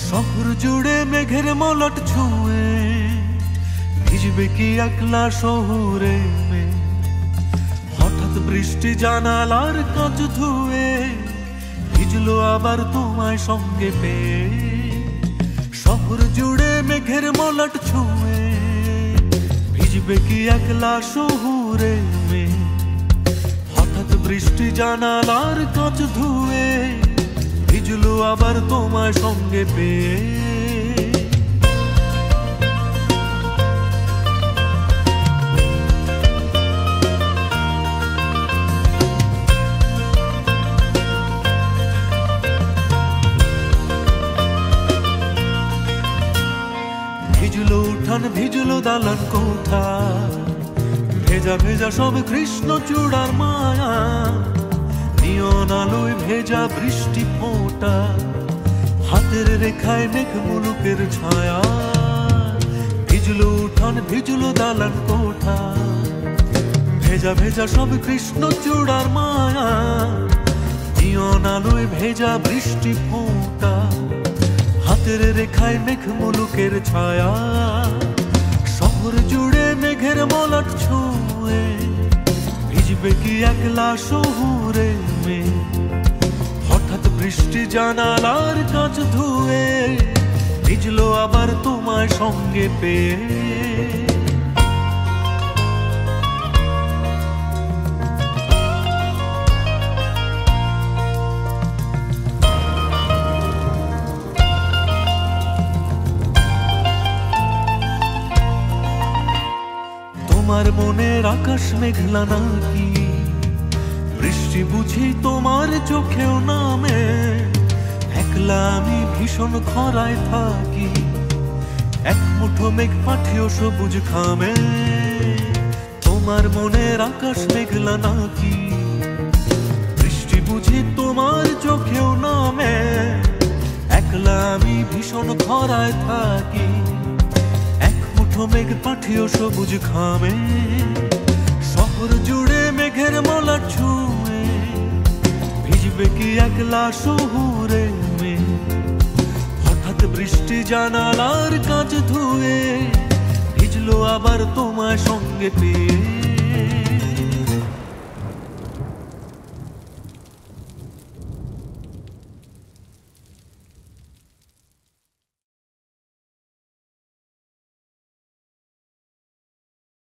শহর জুড়ে মেঘের মলট ছুঁয়ে ভিজবে কি একলা শহুরে মেয়ে। হঠাৎ বৃষ্টি জানালার কাঁচ ধুয়ে ভিজলো আবার তোমায় সঙ্গে পেয়ে। শহর জুড়ে মেঘের মলট ছুঁয়ে ভিজবে কি একলা শহুরে মেয়ে। হঠাৎ বৃষ্টি জানালার কাঁচ ধুয়ে ভিজলো আবার তোমায় সঙ্গে পেয়ে। ভিজলো উঠান ভিজলো দালান কোঠা, ভেজা ভেজা সব কৃষ্ণ চূড়ার মায়া। নিয়ন আলোয় ভেজা বৃষ্টি ফোঁটা, হাতের রেখায় মেঘ মুলুকের ছায়া। ভিজলো উঠান ভিজলো দালান কোঠা, ভেজা ভেজা সব কৃষ্ণ চূড়ার মায়া। নিয়ন আলোয় ভেজা বৃষ্টি ফোঁটা, হাতের রেখায় মেঘ মুলুকের ছায়া। শহর জুড়ে মেঘের মলট ছুঁয়ে ভিজবে কি একলা শহুরে মেয়ে। হঠাৎ বৃষ্টি জানালার কাঁচ ধুয়ে ভিজলো আবার তোমায় সঙ্গে পেয়ে। তোমার মনের আকাশ মেঘলা নাকি, বৃষ্টি বুঝি তোমার চোখেও নামে। একলা আমি ভীষণ খরায় থাকি, এক মুঠো মেঘ পাঠিও সবুজ খামে। তোমার মনের আকাশ মেঘলা নাকি, বৃষ্টি বুঝি তোমার চোখেও নামে। একলা আমি ভীষণ খরায় থাকি, মেঘ পাঠিও সবুজ খামে। শহর জুড়ে মেঘের মলট ছুঁয়ে ভিজবে কি একলা শহুরে মেয়ে। হঠাৎ বৃষ্টি জানালার কাঁচ ধুয়ে ভিজলো আবার তোমায় সঙ্গে পেয়ে।